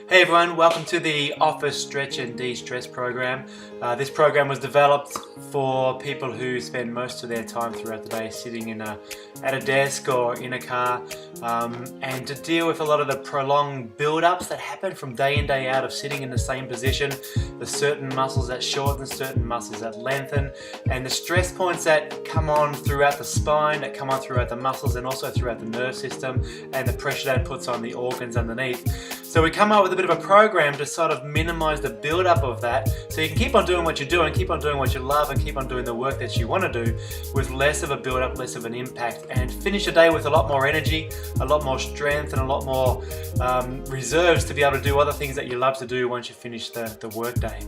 Hey everyone, welcome to the Office Stretch and De-Stress program. This program was developed for people who spend most of their time throughout the day sitting at a desk or in a car, and to deal with a lot of the prolonged build-ups that happen from day in, day out of sitting in the same position, the certain muscles that shorten, certain muscles that lengthen, and the stress points that come on throughout the spine, that come on throughout the muscles and also throughout the nerve system, and the pressure that it puts on the organs underneath. So we come up with a bit of a program to sort of minimize the build-up of that, so you can keep on doing what you're doing, keep on doing what you love, and keep on doing the work that you want to do with less of a build-up, less of an impact, and finish the day with a lot more energy, a lot more strength, and a lot more reserves to be able to do other things that you love to do once you finish the work day.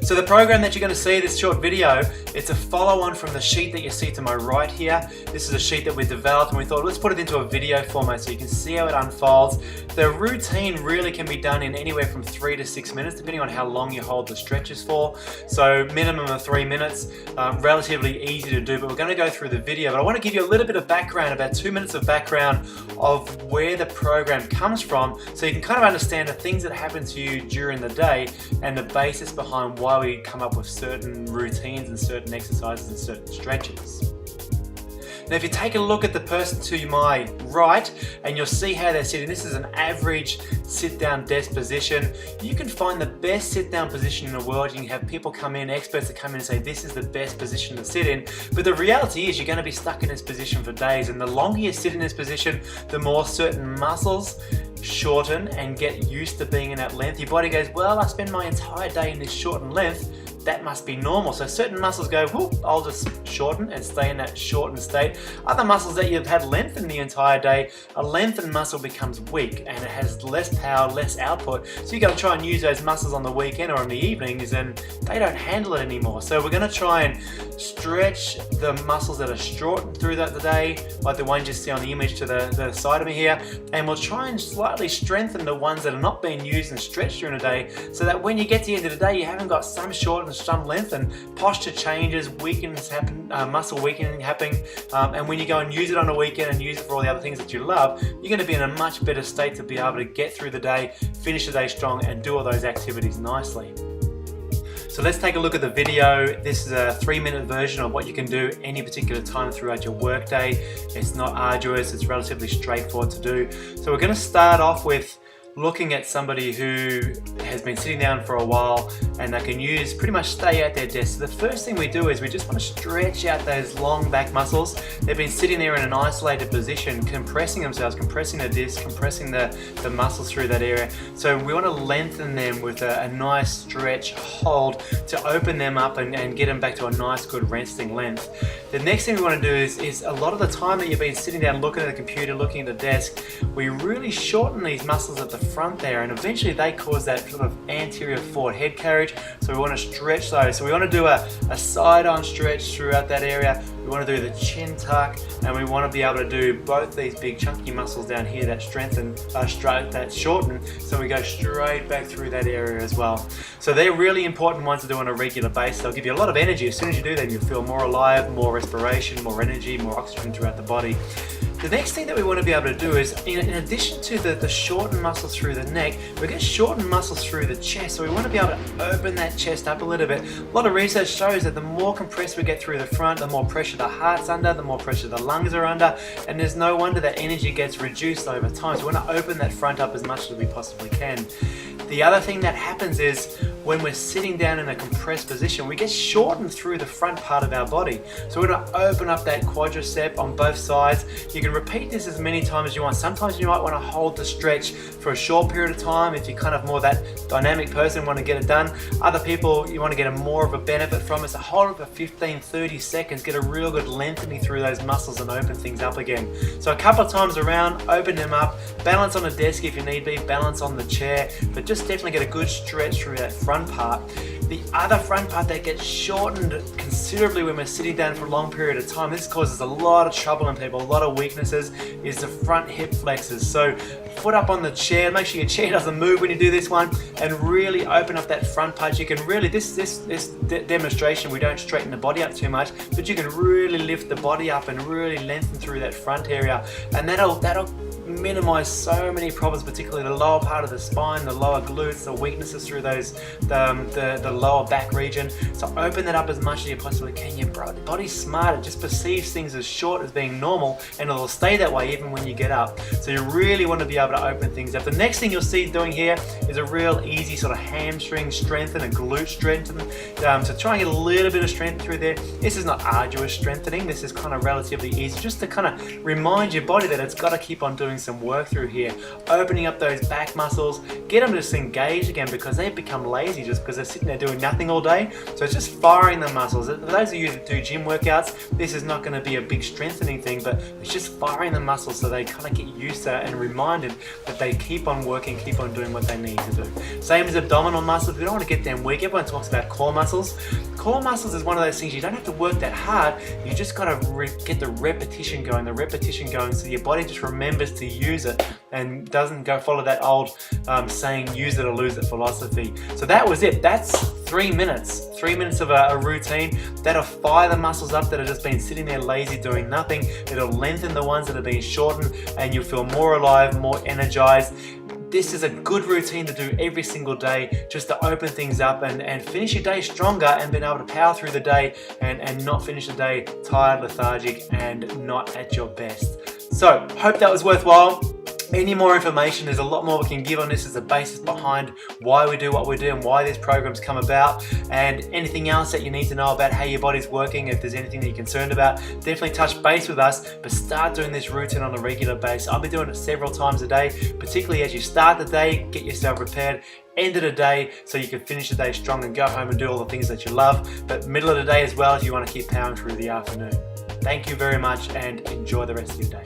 So the program that you're going to see, this short video, it's a follow-on from the sheet that you see to my right here. This is a sheet that we developed and we thought, let's put it into a video format so you can see how it unfolds. The routine really can be done in anywhere from 3 to 6 minutes, depending on how long you hold the stretches for. So minimum of 3 minutes, relatively easy to do, but we're going to go through the video. But I want to give you a little bit of background, about 2 minutes of background of where the program comes from, so you can kind of understand the things that happen to you during the day and the basis behind why we come up with certain routines and certain exercises and certain stretches. Now if you take a look at the person to my right, and you'll see how they're sitting, this is an average sit-down desk position. You can find the best sit-down position in the world. You can have people come in, experts that come in and say this is the best position to sit in, but the reality is you're going to be stuck in this position for days, and the longer you sit in this position, the more certain muscles shorten and get used to being in that length. Your body goes, well, I spend my entire day in this shortened length, that must be normal. So certain muscles go, whoop, I'll just shorten and stay in that shortened state. Other muscles that you've had lengthened the entire day, a lengthened muscle becomes weak and it has less power, less output. So you got to try and use those muscles on the weekend or in the evenings, and they don't handle it anymore. So we're going to try and stretch the muscles that are shortened throughout the day, like the ones you see on the image to the side of me here, and we'll try and slightly strengthen the ones that are not being used and stretched during the day, so that when you get to the end of the day, you haven't got some shortened, some length, and posture changes, weakens happen, muscle weakening happening, and when you go and use it on a weekend and use it for all the other things that you love, you're going to be in a much better state to be able to get through the day, finish the day strong, and do all those activities nicely. So let's take a look at the video. This is a 3-minute version of what you can do any particular time throughout your workday. It's not arduous, it's relatively straightforward to do. So we're going to start off with looking at somebody who has been sitting down for a while and they can use pretty much stay at their desk. So the first thing we do is we just want to stretch out those long back muscles. They've been sitting there in an isolated position, compressing themselves, compressing the disc, compressing the muscles through that area. So we want to lengthen them with a nice stretch hold to open them up and get them back to a nice good resting length. The next thing we want to do is a lot of the time that you've been sitting down looking at the computer, looking at the desk, we really shorten these muscles at the front there, and eventually they cause that sort of anterior forward head carriage. So we want to stretch those. So we want to do a side-on stretch throughout that area. We want to do the chin tuck, and we want to be able to do both these big chunky muscles down here that strengthen, that shorten, so we go straight back through that area as well. So they're really important ones to do on a regular basis. They'll give you a lot of energy. As soon as you do them, you feel more alive, more respiration, more energy, more oxygen throughout the body. The next thing that we want to be able to do is, in addition to the shortened muscles through the neck, we're going to shorten muscles through the chest. So we want to be able to open that chest up a little bit. A lot of research shows that the more compressed we get through the front, the more pressure the heart's under, the more pressure the lungs are under, and there's no wonder that energy gets reduced over time. So we want to open that front up as much as we possibly can. The other thing that happens is when we're sitting down in a compressed position, we get shortened through the front part of our body. So we're going to open up that quadricep on both sides. You can repeat this as many times as you want. Sometimes you might want to hold the stretch for a short period of time if you're kind of more that dynamic person, want to get it done. Other people, you want to get more of a benefit from it. So hold it for 15-30 seconds, get a real good lengthening through those muscles and open things up again. So a couple of times around, open them up, balance on the desk if you need be, balance on the chair, but just definitely get a good stretch through that front part. The other front part that gets shortened considerably when we're sitting down for a long period of time, this causes a lot of trouble in people, a lot of weaknesses, is the front hip flexors. So foot up on the chair, make sure your chair doesn't move when you do this one, and really open up that front part. You can really, this demonstration, we don't straighten the body up too much, but you can really lift the body up and really lengthen through that front area, and that'll minimize so many problems, particularly the lower part of the spine, the lower glutes, the weaknesses through those, the lower back region. So open that up as much as you possibly can. Your body's smart, it just perceives things as short as being normal, and it'll stay that way even when you get up. So you really want to be able to open things up. The next thing you'll see doing here is a real easy sort of hamstring strengthen and glute strengthen. So try and get a little bit of strength through there. This is not arduous strengthening, this is kind of relatively easy, just to kind of remind your body that it's got to keep on doing some work through here. Opening up those back muscles, get them to just engage again, because they've become lazy just because they're sitting there doing nothing all day. So it's just firing the muscles. For those of you that do gym workouts, this is not going to be a big strengthening thing, but it's just firing the muscles so they kind of get used to it and reminded that they keep on working, keep on doing what they need to do. Same as abdominal muscles, we don't want to get them weak. Everyone talks about core muscles. Core muscles is one of those things you don't have to work that hard, you just got to get the repetition going so your body just remembers to use it and doesn't go follow that old saying, use it or lose it philosophy. So that was it. That's 3 minutes. 3 minutes of a routine that'll fire the muscles up that have just been sitting there lazy doing nothing. It'll lengthen the ones that have been shortened, and you'll feel more alive, more energized. This is a good routine to do every single day, just to open things up and finish your day stronger and being able to power through the day and not finish the day tired, lethargic, and not at your best. So, hope that was worthwhile. Any more information, there's a lot more we can give on this as a basis behind why we do what we do and why these programs come about, and anything else that you need to know about how your body's working. If there's anything that you're concerned about, definitely touch base with us, but start doing this routine on a regular basis. I'll be doing it several times a day, particularly as you start the day, get yourself prepared, end of the day so you can finish the day strong and go home and do all the things that you love, but middle of the day as well if you want to keep powering through the afternoon. Thank you very much and enjoy the rest of your day.